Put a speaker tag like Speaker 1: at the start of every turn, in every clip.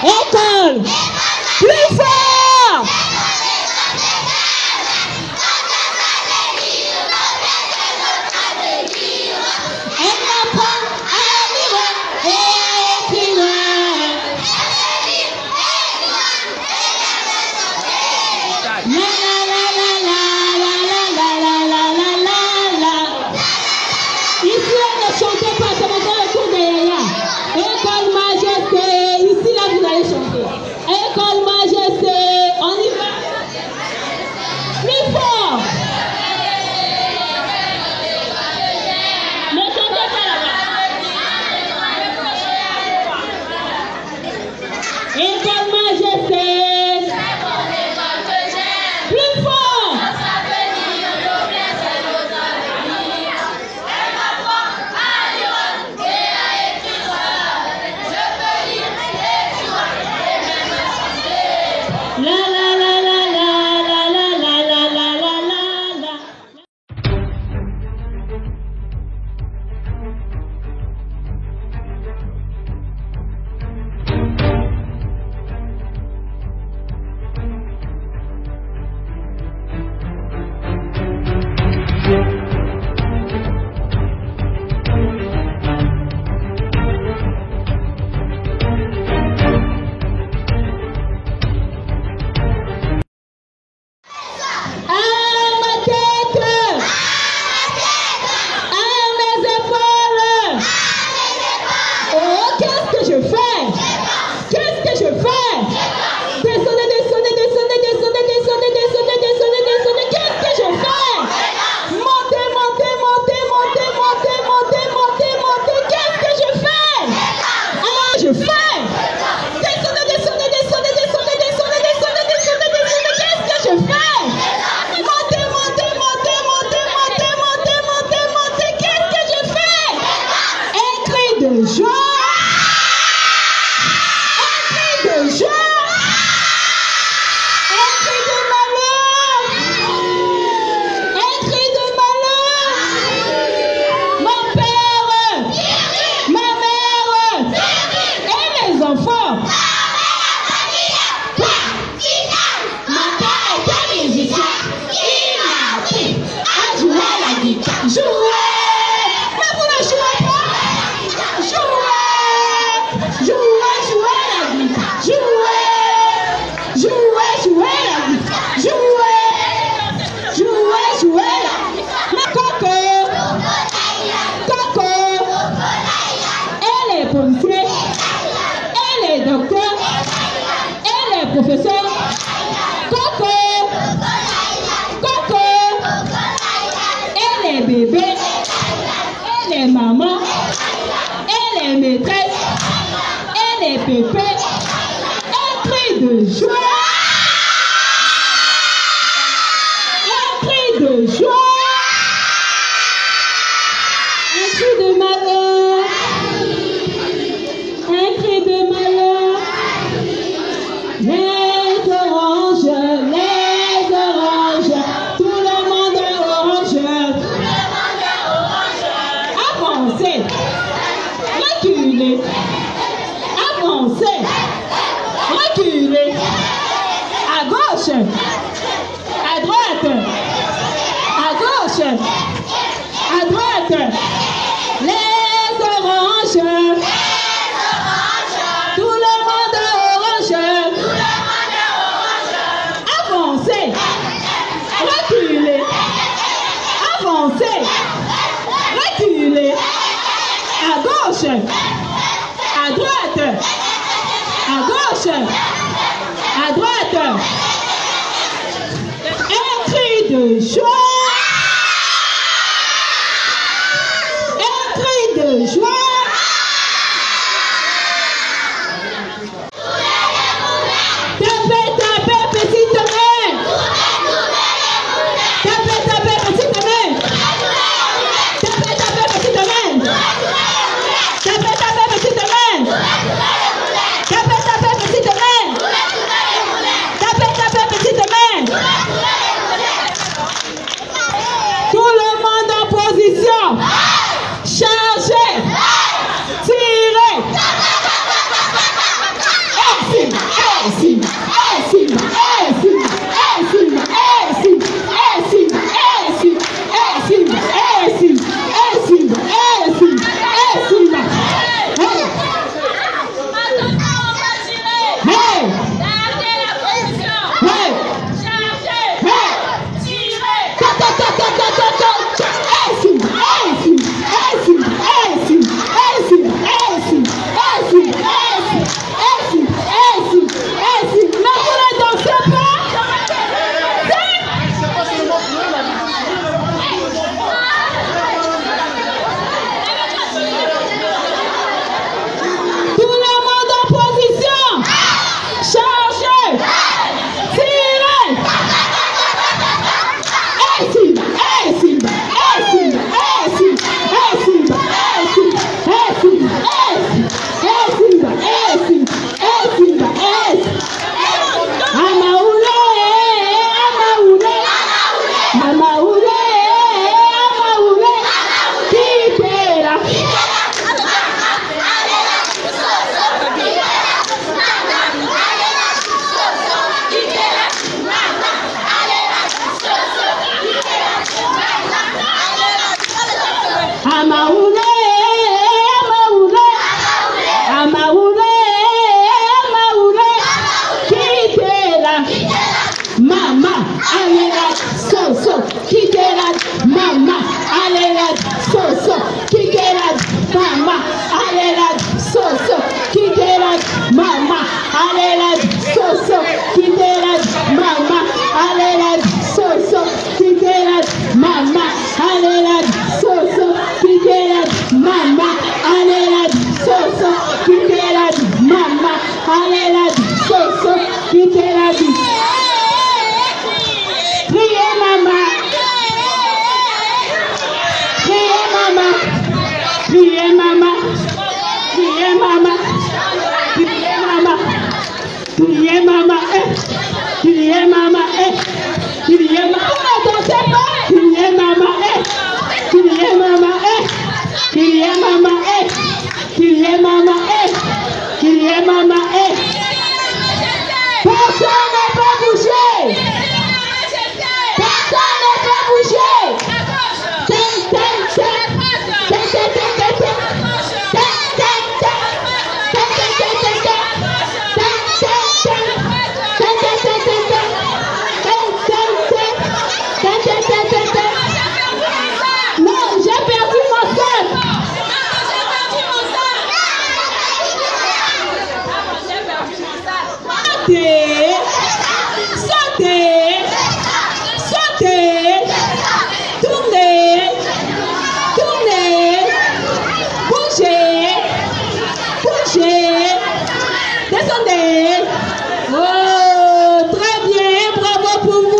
Speaker 1: École, plus fort. Elle m'apprend à lire et écrire. Ici, on ne chantez pas, c'est maintenant le tour de Yaya. École Majesté, ici là vous allez chanter. École Majesté, on y va. Plus fort. Ne chantez pas là-bas. École Majesté. Plus fort. Professeur, Coco, Coco, elle est bébé, elle est maman, elle est maîtresse, elle est pépé, elle crie de joie, elle crie de joie, un cri de malheur, un cri de malheur. Les oranges, tout le monde est orange. Avancez, reculez, avancez, reculez, à gauche, à droite, à gauche, à droite. Les oranges. Reculez, avancez, reculez, à gauche, à droite, à gauche, à droite, un cri de joie, un cri de joie. Tapez, maman, allez la soso, quittez la maman, allez la soso, quittez la maman, allez la soso, quittez la maman, allez la soso, quittez la maman, allez la soso, quittez la maman, allez la soso, quittez la maman, allez la soso, quittez la priez maman, priez maman, priez maman, priez maman, priez maman, priez maman, priez maman, priez maman, priez maman, priez maman, priez maman, priez maman, priez maman, personne ne peut bouger. Personne ne peut bouger. Non, j'ai perdu mon sang. Sautez, sautez, tournez, tournez, bougez, bougez, descendez. Oh, très bien, bravo pour vous.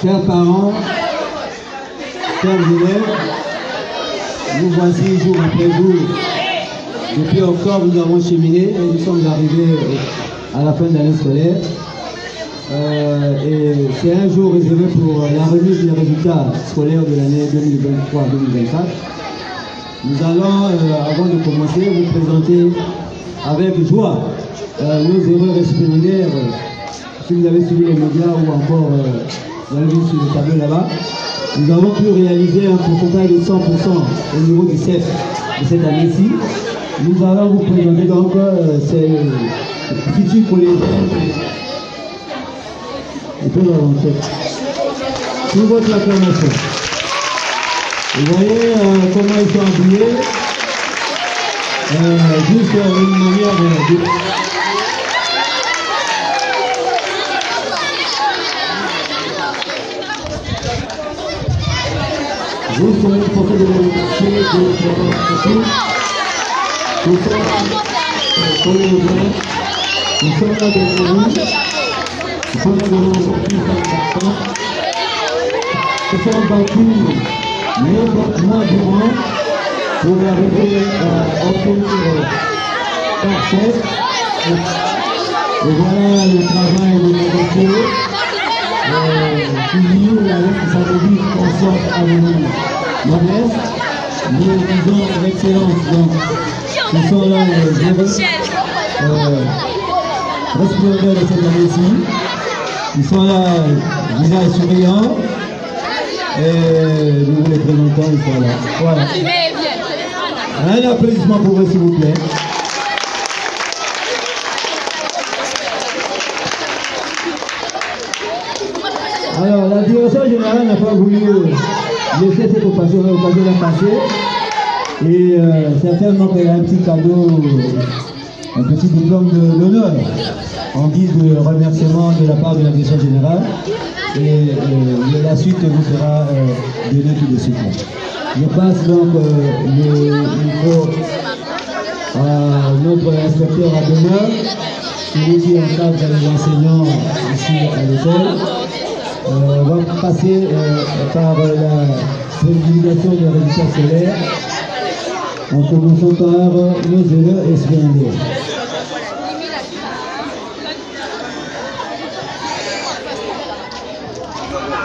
Speaker 2: Chers parents, chers élèves, nous voici jour après jour. Depuis octobre, nous avons cheminé et nous sommes arrivés à la fin de l'année scolaire. Et c'est un jour réservé pour la remise des résultats scolaires de l'année 2023-2024. Nous allons, avant de commencer, vous présenter avec joie nos erreurs disciplinaires. Si vous avez suivi les médias ou encore vous avez vu sur le tableau là-bas, nous avons pu réaliser un pourcentage de 100% au niveau du CEF de cette année-ci. Nous allons vous présenter donc ces futurs collégiens et tout l'avantage. Sous votre acclamation. Vous voyez comment ils sont habillés. Juste une manière de... Juste une photo de l'éducation, nous sommes collégiens, nous sommes là devant nous, nous sommes là devant nos enfants, nous sommes battus 9 mois durant pour arriver à obtenir parfait. Et voilà le travail de nos dossiers qui lieu avec sa devise conscience à venir. Modeste, nous disons l'excellence. Donc, nous sommes là les heureux respireurs de cette année-ci. Ils sont là, visage souriant. Et nous vous les présentons, ils sont là. Voilà. Un applaudissement pour eux, s'il vous plaît. Alors, la direction générale n'a pas voulu laisser cette occasion de passer. Et certainement qu'il y a un petit cadeau, un petit diplôme d'honneur en guise de remerciement de la part de la direction générale. Et la suite vous sera donnée tout de suite. Je passe donc le micro à notre inspecteur à demeure, celui qui encadre les enseignants ici à l'école. On va passer par la prédication des résultats scolaires en commençant par nos élèves SVND.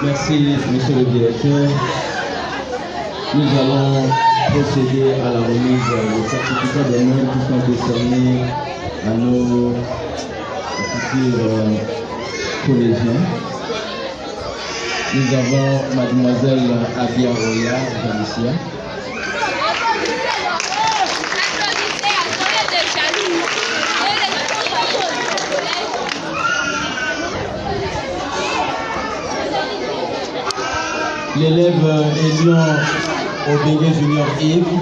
Speaker 3: Merci, monsieur le directeur. Nous allons procéder à la remise des certificats d'honneur qui sont décernés à nos futurs collégiens. Nous avons mademoiselle Abia Roya, Galicia. L'élève Elion Obégué Junior Yves.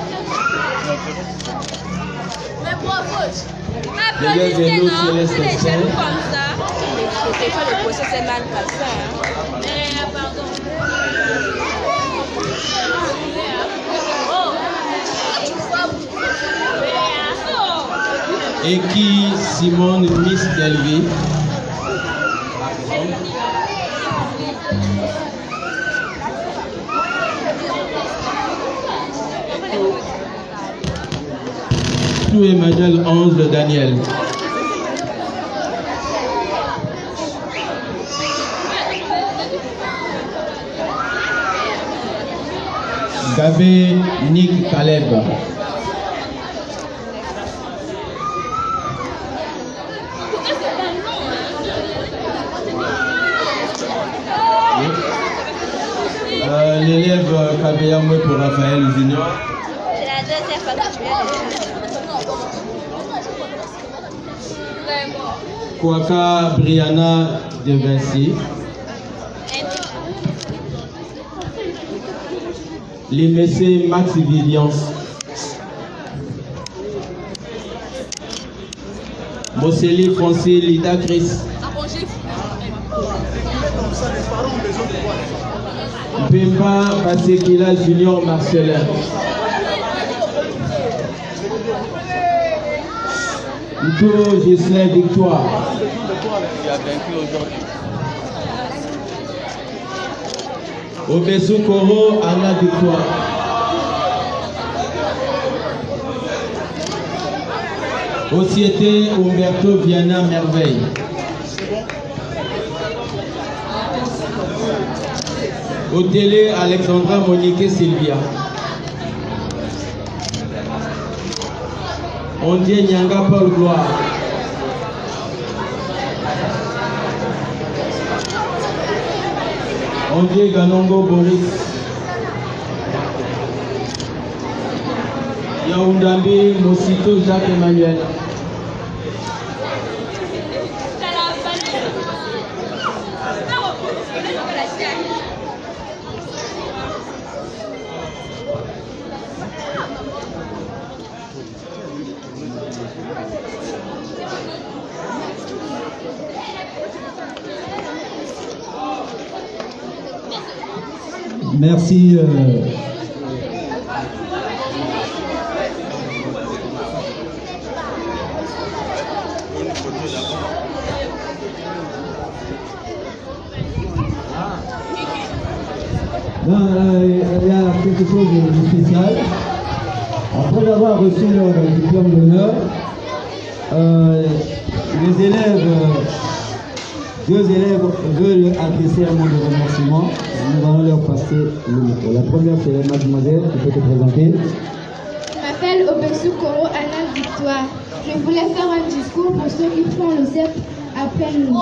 Speaker 3: L'élève Hello Céleste Saint.
Speaker 4: C'est pas le procès, c'est mal comme ça. Pardon.
Speaker 3: Et qui Simone Miss Delvi. Tout Emmanuel 11 de Daniel. Gabé Nick Caleb. L'élève Kabeyamwe pour Raphaël Junior.
Speaker 4: C'est la deuxième fois que tu viens.
Speaker 3: Kwaka Brianna de Vinci. L'IMC Maximilien. Mosseli Français Lida Chris. Pemba Basekila Junior Marcelin. Ito Gislain Victoire.
Speaker 5: Tu as vaincu aujourd'hui.
Speaker 3: Obesu Koro, Anna Victoire. Société Umberto Viana Merveille. Au télé, Alexandra Monique Sylvia. Ondie Nyanga Paul Gloire. Ondie Ganongo Boris. Yaoundambi Mosito Jacques Emmanuel.
Speaker 2: Merci. Il y a quelque chose de spécial. Après avoir reçu leur diplôme d'honneur, les élèves, deux élèves veulent adresser un mot de remerciement. Nous allons leur passer le micro. La première, c'est mademoiselle, qui peut te présenter.
Speaker 5: Je m'appelle Obesu Koro Anna Victoire. Je voulais faire un discours pour ceux qui font le CEP après nous.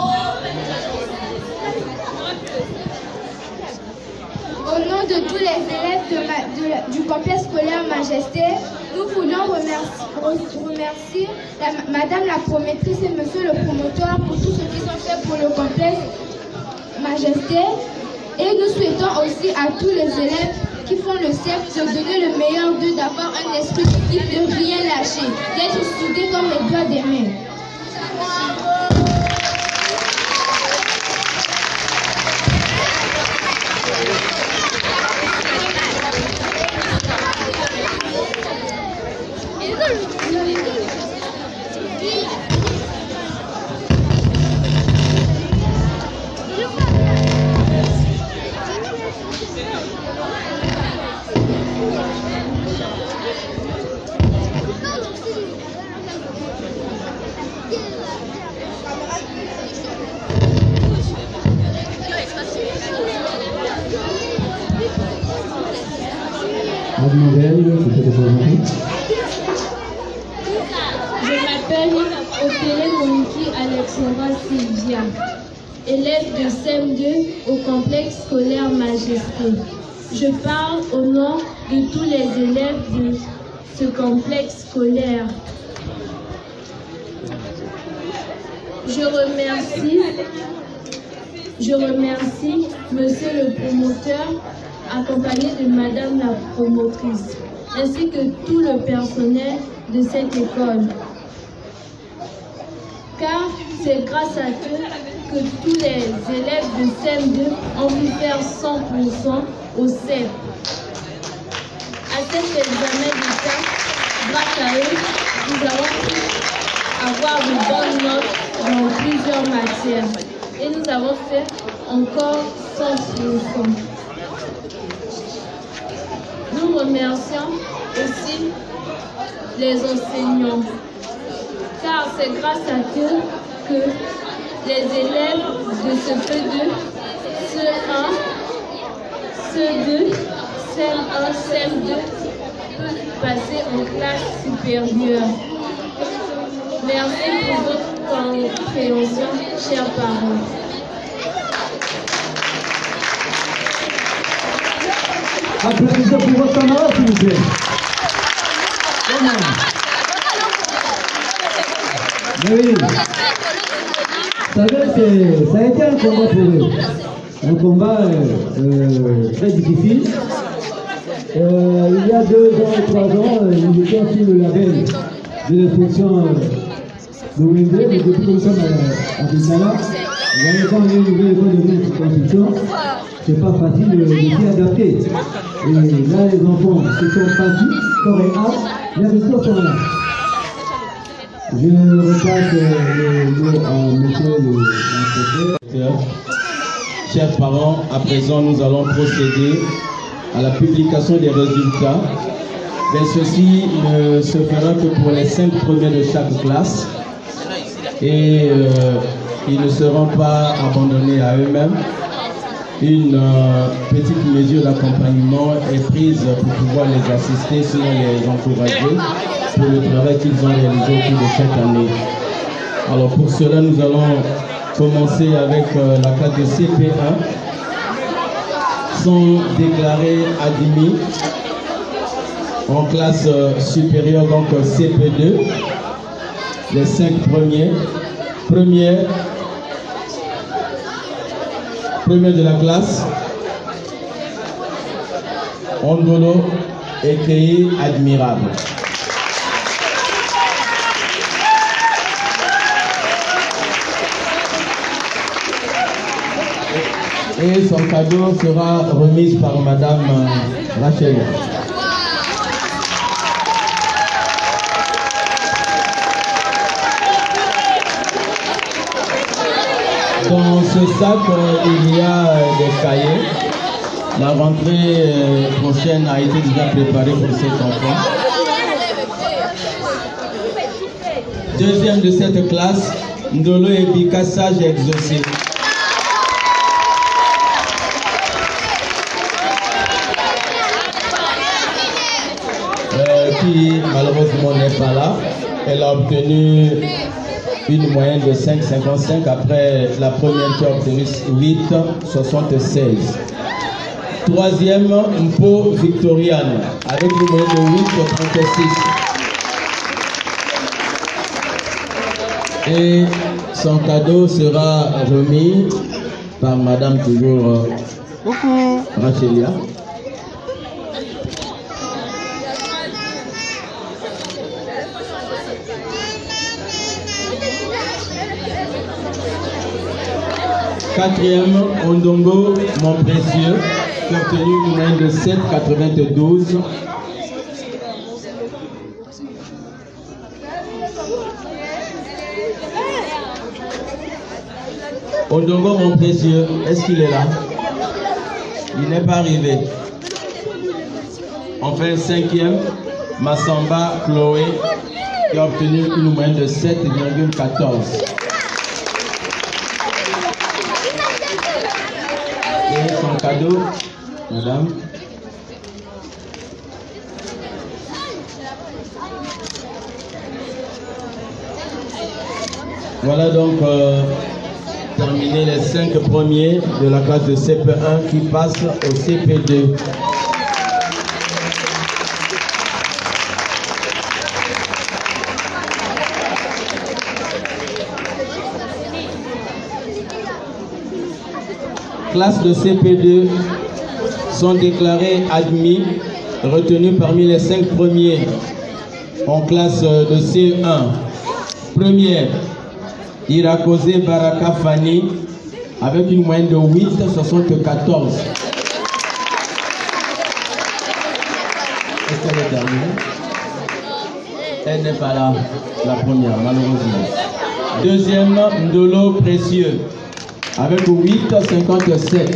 Speaker 5: Au nom de tous les élèves du complexe scolaire Majesté, nous voulons remercier Madame la promotrice et Monsieur le promoteur pour tout ce qu'ils ont fait pour le complexe Majesté. Et nous souhaitons aussi à tous les élèves qui font le CEP de donner le meilleur d'eux, d'avoir un esprit d'équipe, de rien lâcher, d'être soudés comme les doigts des mains.
Speaker 1: Je m'appelle Otélé Monique Alexandra Sylvia, élève de CM2 au complexe scolaire Majesté. Je parle au nom de tous les élèves de ce complexe scolaire. Je remercie Monsieur le promoteur, accompagné de Madame la promotrice, ainsi que tout le personnel de cette école. Car c'est grâce à eux que tous les élèves de CM2 ont pu faire 100% au CEP. À cet examen d'État, grâce à eux, nous avons pu avoir de bonnes notes dans plusieurs matières. Et nous avons fait encore 100%. Nous remercions aussi les enseignants, car c'est grâce à eux que les élèves de ce P2, CE1, CE2, CM1, CM2 peuvent passer en classe supérieure. Merci pour votre compréhension, chers parents.
Speaker 2: Applaudissez pour votre camarade, s'il vous plaît. Oui. Vous savez, ça a été un combat pour eux. Un combat très difficile. Il y a 2 ans et 3 ans, nous étions sur le label de l'instruction de WMD, mais depuis que nous sommes à Bissala, vous voyez, quand on est une nouvelle école de construction, c'est pas facile de s'y adapter. Et là, les enfants se sont partis, corps et âme, les résultats sont là. Je repasse le mot à monsieur le professeur.
Speaker 3: Chers parents, à présent, nous allons procéder à la publication des résultats. Mais ceci ne se fera que pour les 5 premiers de chaque classe. Et ils ne seront pas abandonnés à eux-mêmes. Une petite mesure d'accompagnement est prise pour pouvoir les assister, sinon les encourager pour le travail qu'ils ont réalisé au cours de cette année. Alors pour cela, nous allons commencer avec la classe de CP1. Sont déclarés admis en classe supérieure, donc CP2. Les 5 premiers. Premier de la classe, Ondolo, écrit admirable. Et son cadeau sera remis par Madame Rachel. Dans ce sac, il y a des cahiers. La rentrée prochaine a été déjà préparée pour cet enfant. Deuxième de cette classe, Ndolo Ebika, sage et exaucé. Qui malheureusement n'est pas là. Elle a obtenu une moyenne de 5,55 après la première qui a obtenu 8,76. Troisième, Mpo Victoriane avec une moyenne de 8,36. Et son cadeau sera remis par Madame toujours Rachelia. Quatrième, Ondongo, mon précieux, qui a obtenu une moyenne de 7,92. Ondongo, mon précieux, est-ce qu'il est là? Il n'est pas arrivé. Enfin, cinquième, Massamba Chloé, qui a obtenu une moyenne de 7,14. Et son cadeau, madame. Voilà donc terminé les 5 premiers de la classe de CP1 qui passent au CP2. Classe de CP2 sont déclarés admis, retenus parmi les 5 premiers en classe de CE1. Première, Irakose Baraka Fani avec une moyenne de 8,74. Est-ce qu'elle est terminée? Elle n'est pas là, la première, malheureusement. Deuxième, Ndolo Précieux avec 8,57.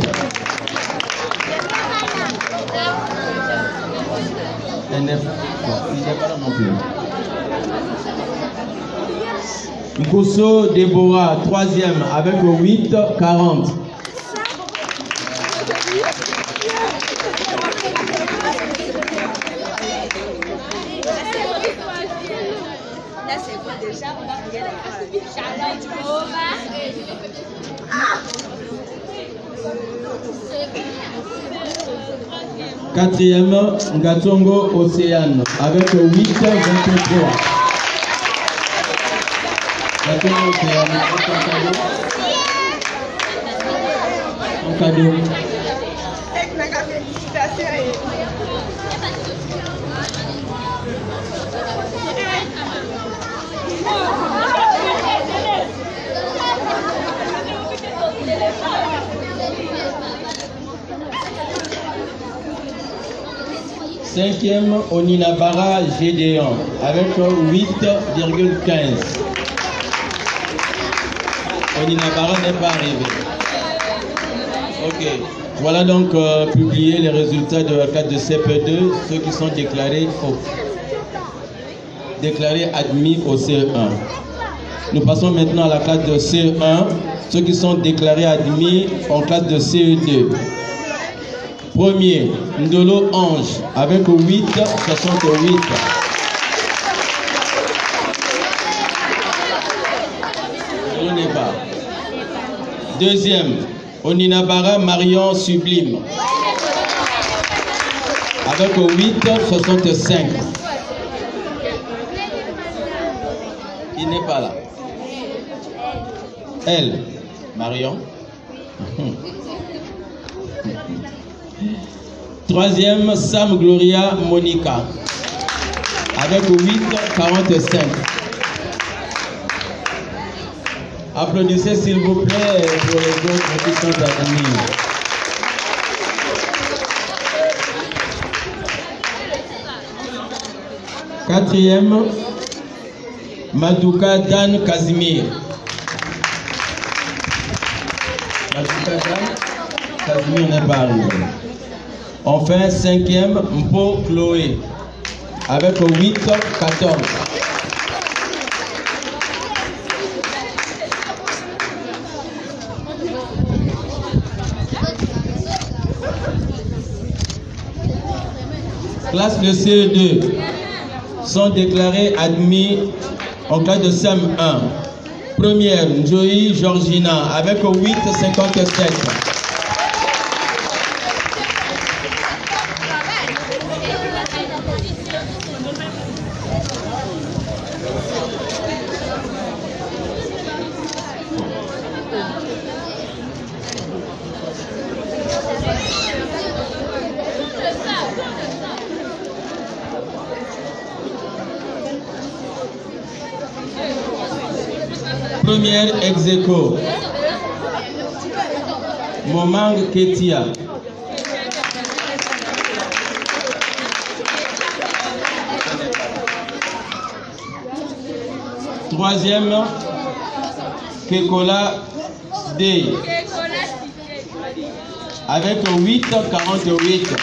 Speaker 3: Il n'est pas là non plus. Nkoso Déborah, troisième, avec 8,40. Quatrième, Ngatongo Océane, avec 8,23. Ngatongo Océane, un cadeau. Cinquième, Oninabara Gédéon, avec 8,15. Oninabara n'est pas arrivé. Ok. Voilà donc publié les résultats de la classe de CP2, ceux qui sont déclarés admis au CE1. Nous passons maintenant à la classe de CE1, ceux qui sont déclarés admis en classe de CE2. Premier, Ndolo Ange, avec 8,68. Ndolo n'est pas. Deuxième, Oninabara Marion Sublime, avec 8,65. Il n'est pas là. Elle, Marion. Troisième, Sam Gloria Monica, avec 8,45. Applaudissez s'il vous plaît pour les autres qui sont admis. Quatrième, Madouka Dan Casimir. Madouka Dan Casimir n'est pas arrivé. Enfin, cinquième, Mpo Chloé, avec 8,14. Classe de CE2 sont déclarés admis en classe de CM1. Première, Joey Georgina, avec 8,57. Première ex-aequo, Momang Ketia. Troisième, Kekola Day, avec 8,48.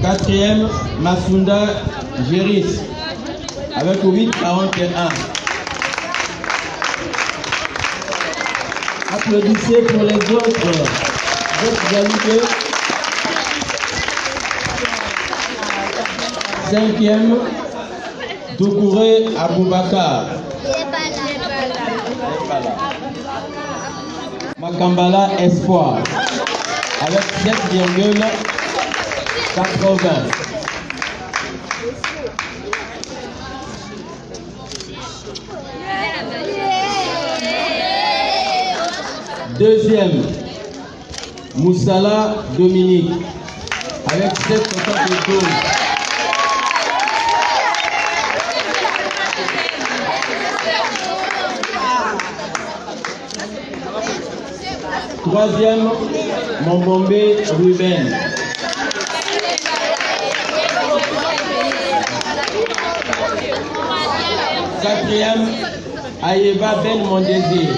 Speaker 3: Quatrième, Masunda Géris, avec 8,41. Applaudissez pour les autres. Cinquième, Doukouré Aboubakar. Makambala Espoir, avec 7,80. Deuxième, Moussala Dominique, avec 7,72. Troisième, Mombombe Ruben. Quatrième, Ayeba Ben Mondésir.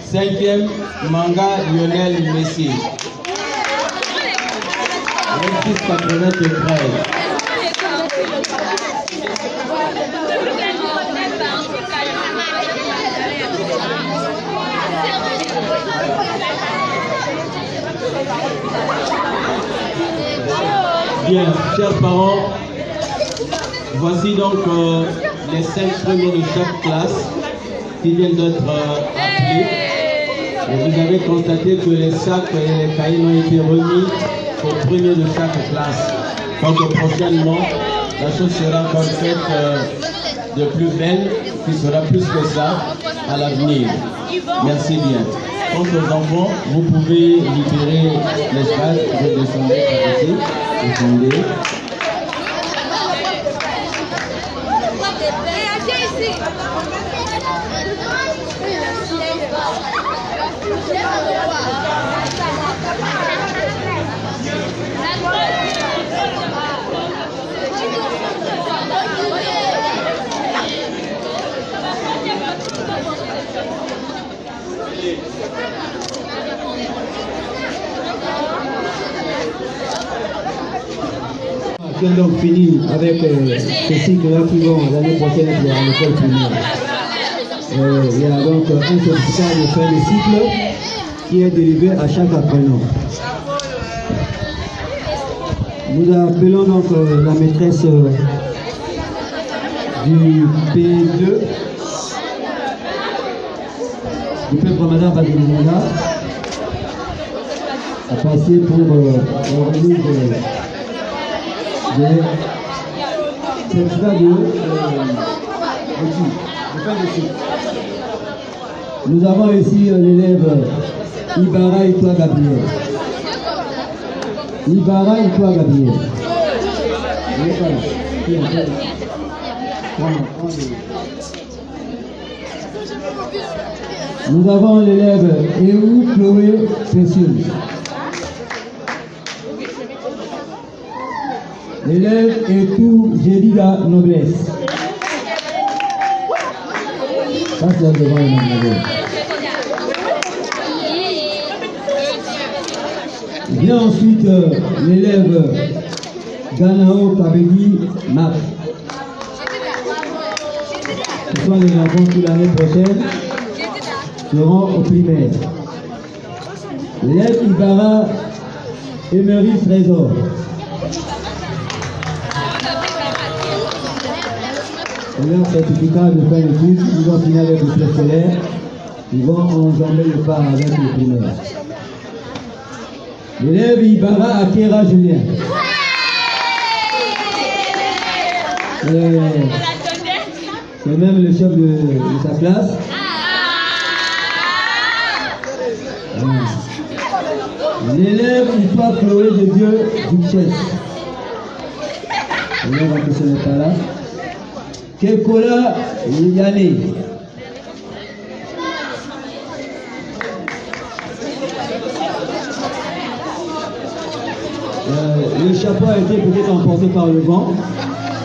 Speaker 3: Cinquième, Manga Lionel Messi. 26,93. Bien, chers parents, voici donc les 5 premiers de chaque classe qui viennent d'être appelés. Et vous avez constaté que les sacs et les cahiers ont été remis aux premiers de chaque classe. Donc prochainement, la chose sera encore faite de plus belle, qui sera plus que ça à l'avenir. Merci bien. Quant aux enfants, vous pouvez libérer l'espace, redescendre par ici, descendez.
Speaker 2: Qui ont donc fini avec ce cycle-là qui vont l'année prochaine pour l'école primaire. Il y a donc un certificat de fin de cycle qui est délivré à chaque apprenant. Nous appelons donc la maîtresse du P2, du P Ramadan Badoumouna, à passer pour remise certificat de nous avons ici l'élève Ibarra et toi Gabriel. Ibarra et toi Gabriel. Nous avons l'élève Eou Chloé Précieux. L'élève Etou Jedida Noblesse. Ça c'est devant le mademoiselle. Vient ensuite l'élève Ganao Kabedi Marc. Ce sont les enfants qui l'année prochaine seront au primaire. L'élève Ibarra Emery Trésor. Leur certificat de fin d'études, ils vont finir avec le préscolaire, ils vont enjamber le pas avec le primaire. L'élève Ibarra Akera Julien. C'est même le chef de sa classe. L'élève Histoire Chloé de Dieu Duchesse. L'élève qui ce n'est pas là. Kekola Yane. Le chapeau a été peut-être emporté par le vent.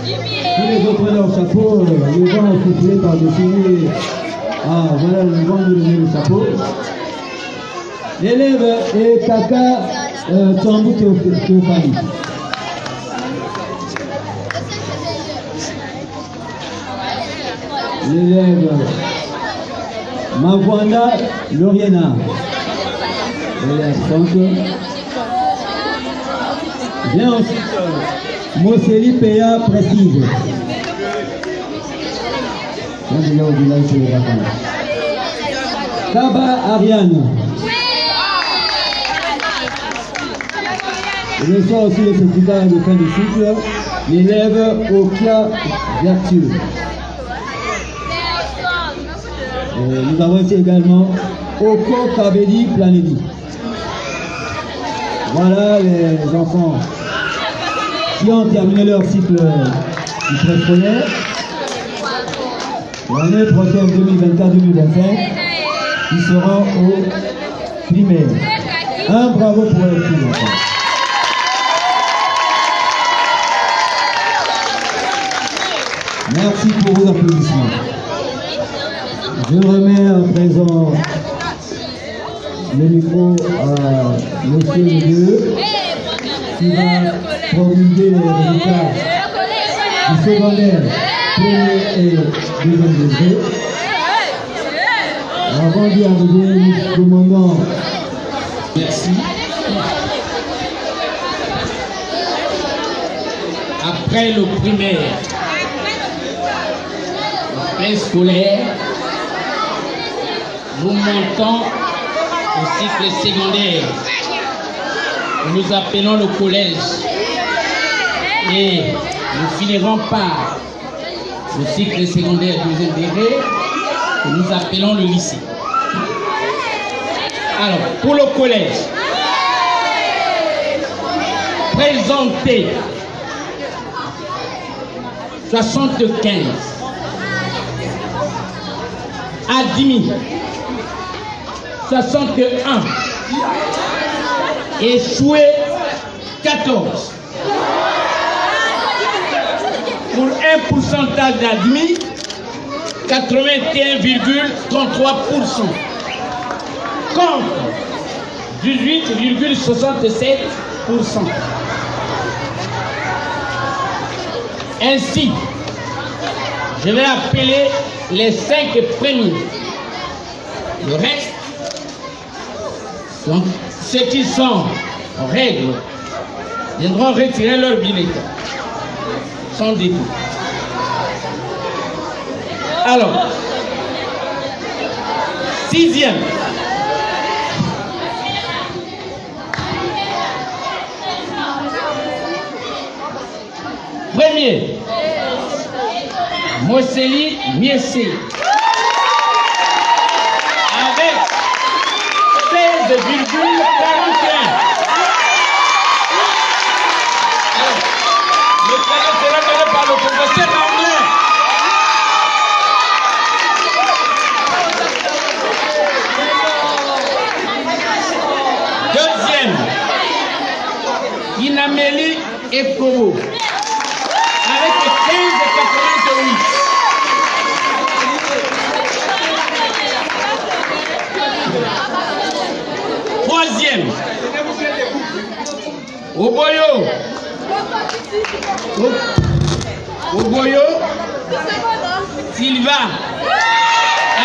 Speaker 2: Tous les autres prenaient leur chapeau, le vent a soufflé par-dessus. Ah, voilà, le vent nous donnait le chapeau. L'élève est Kaka Tambou Théophanie. L'élève Mavwanda Loriena. L'élève donc. Bien ensuite, Moseli Péa Prestige. Kaba Ariane. Je sors aussi le certificat de fin de cycle. L'élève Okia Vertueux. Nous avons ici également Oko Kabedi Planedi. Voilà les enfants qui ont terminé leur cycle du préscolaire. L'année prochaine, 2024-2025, ils seront au primaire. Un bravo pour les petits enfants. Merci pour vos applaudissements. Je remets à présent le micro à monsieur le Dieu qui va promulguer les résultats du secondaire, premier et deuxième degré. Avant d'y arriver, nous demandons.
Speaker 3: Merci. Après le primaire, le préscolaire, nous montons au cycle secondaire. Nous appelons le collège. Et nous finirons par le cycle secondaire deuxième degré que nous appelons le lycée. Alors, pour le collège, présentez 75, admis 61, échoué 14. Pour un pourcentage d'admis, 81,33%.
Speaker 6: contre 18,67%. Ainsi, je vais appeler les 5 premiers. Le reste, donc, ceux qui sont en règle, viendront retirer leur bulletin sans défaut. Alors, 6e. Premier, Mosseli Miessé, avec 16,41. Le cadeau sera donné par le professeur anglais. Deuxième, Inamélie Ekobo, avec 15,88. Troisième, Oboyo Silva,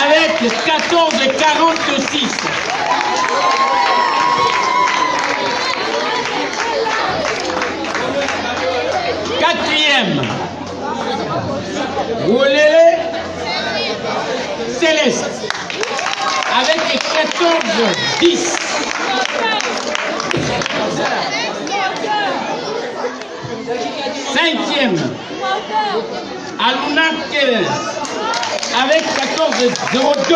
Speaker 6: avec 14,46. Quatrième, Wolele Céleste, avec 14,10. Cinquième, Aluna Keles, avec 14,02.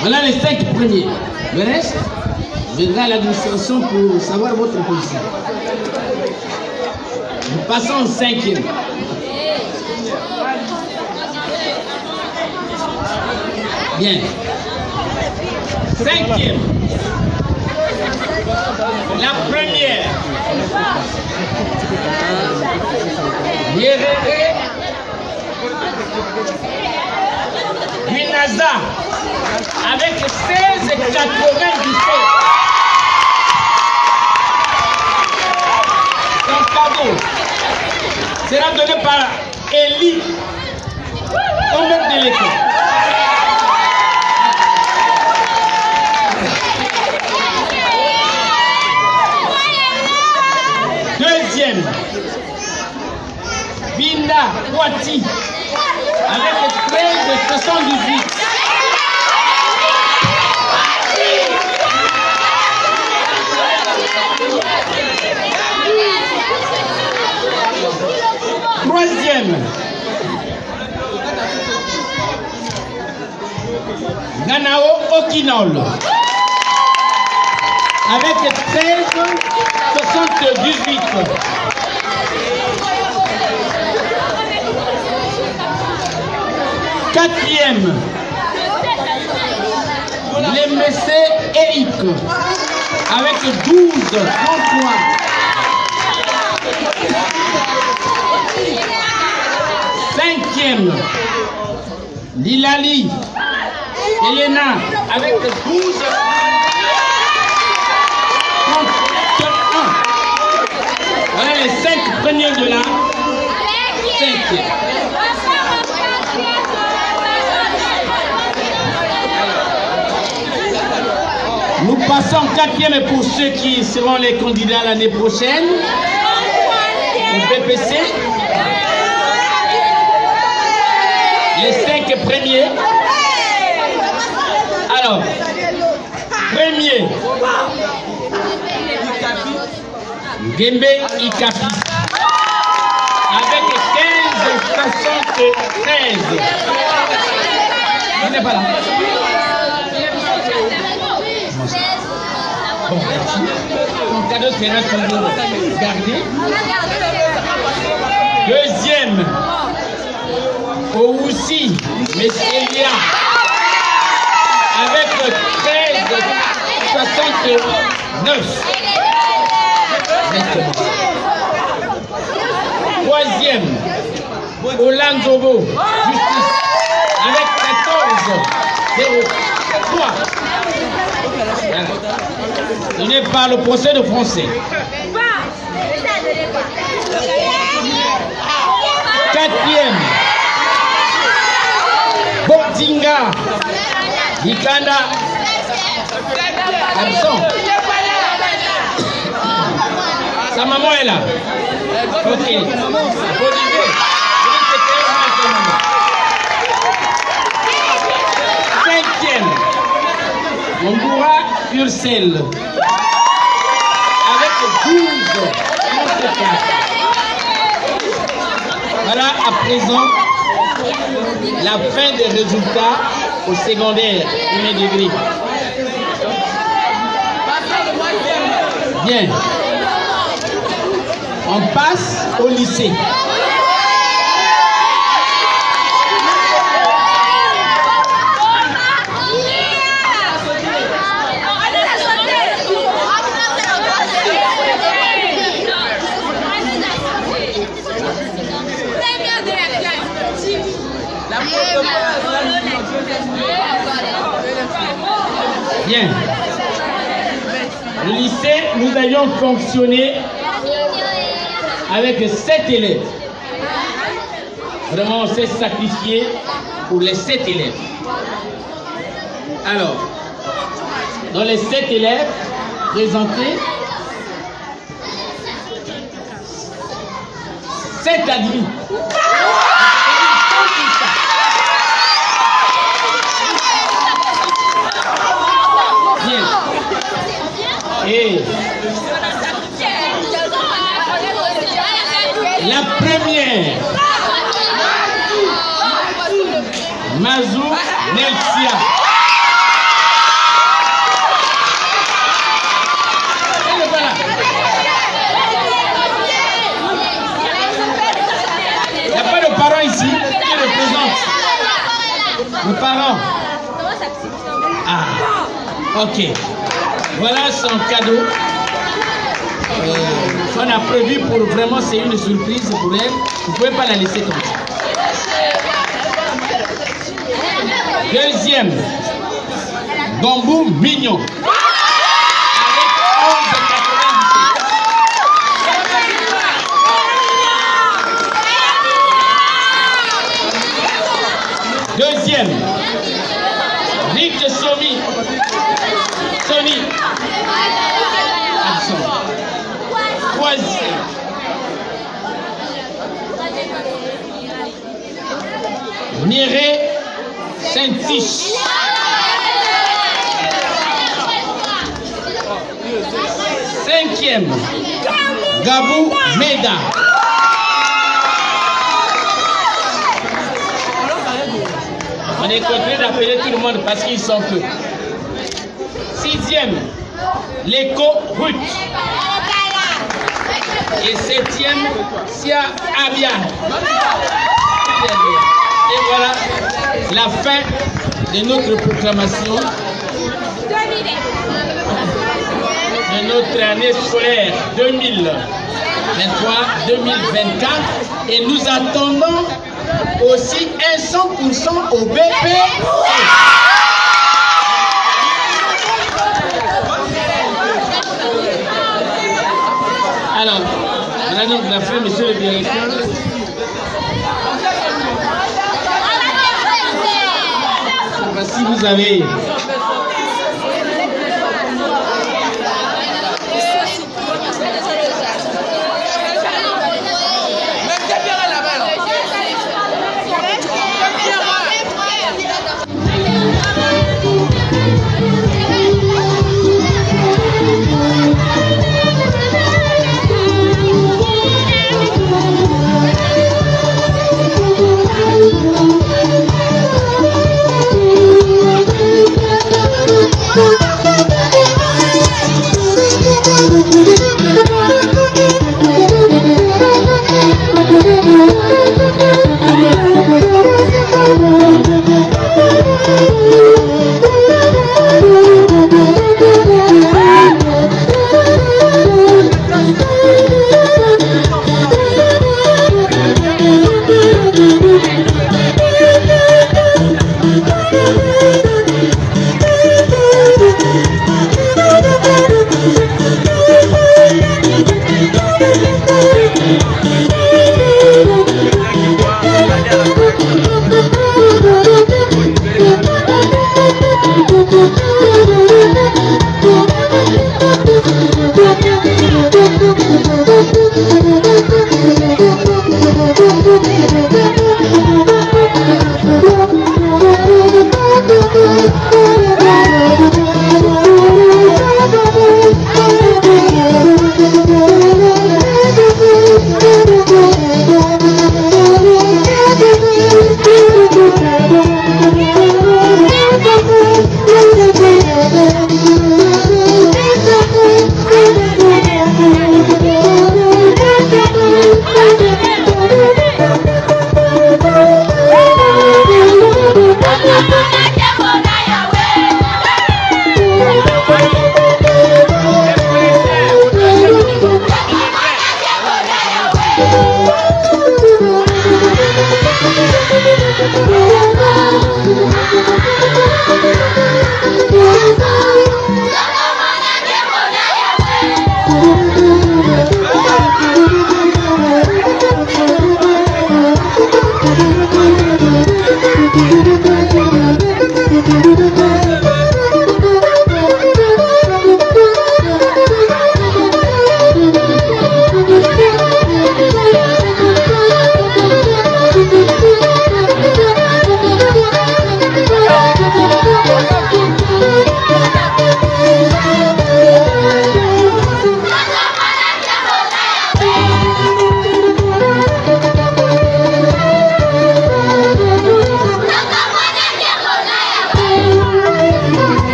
Speaker 6: Voilà les 5 premiers. Le reste viendra à l'administration pour savoir votre position. Nous passons au 5e. Bien. 5e. La première. Yerere Guinaza, avec 16,97. Son cadeau sera donné par Eli, au maître de l'école. Deuxième, Binda Ouati, avec 13,78. Troisième, Ganao Okinol, avec 13,78. Quatrième, Lemessé Eric, avec 12,33. Cinquième, Lilali Elena, avec 12,31. Voilà les 5 premiers de la 5e. Nous passons en 4e pour ceux qui seront les candidats l'année prochaine au BPC. Les 5 premiers. Alors, premier, Gembe Ikapi, avec 15,73. Il n'est pas là. Bon, merci. Ton cadeau sera toujours gardé. Deuxième, Ousi Messelia, avec 13,69. Troisième, Olanzobo, 3. Donné par le procès de français. 4e. Bondinga. Nikanda. Absent. Sa maman est là. Ok. 5e. Mongoura Ursel. Avec 12. Voilà à présent la fin des résultats au secondaire, premier degré. Bien. On passe au lycée. Bien. Le lycée, nous allions fonctionner avec 7 élèves. Vraiment, on s'est sacrifié pour les 7 élèves. Alors, dans les 7 élèves présentés, 7 admis. Bien. Et la première, Mazou Nelsia. Il n'y a pas de parents ici qui représentent. Nos parents. Ah, ok. Voilà son cadeau. On a prévu pour vraiment, c'est une surprise pour elle. Vous ne pouvez pas la laisser comme ça. Deuxième, Bambou Mignon. Avec 11,97. Deuxième, Rick Somi. Sony. Absent. Troisième. Miré Saint-Tiche. Cinquième, Gabou Meda. On est contraint d'appeler tout le monde parce qu'ils sont peu. Sixième, l'écho Ruth. Et septième, Sia Abia. Et voilà la fin de notre proclamation de notre année scolaire 2023-2024. Et nous attendons aussi un 100% au BP. Alors, voilà donc la fin, monsieur le directeur. Si vous avez...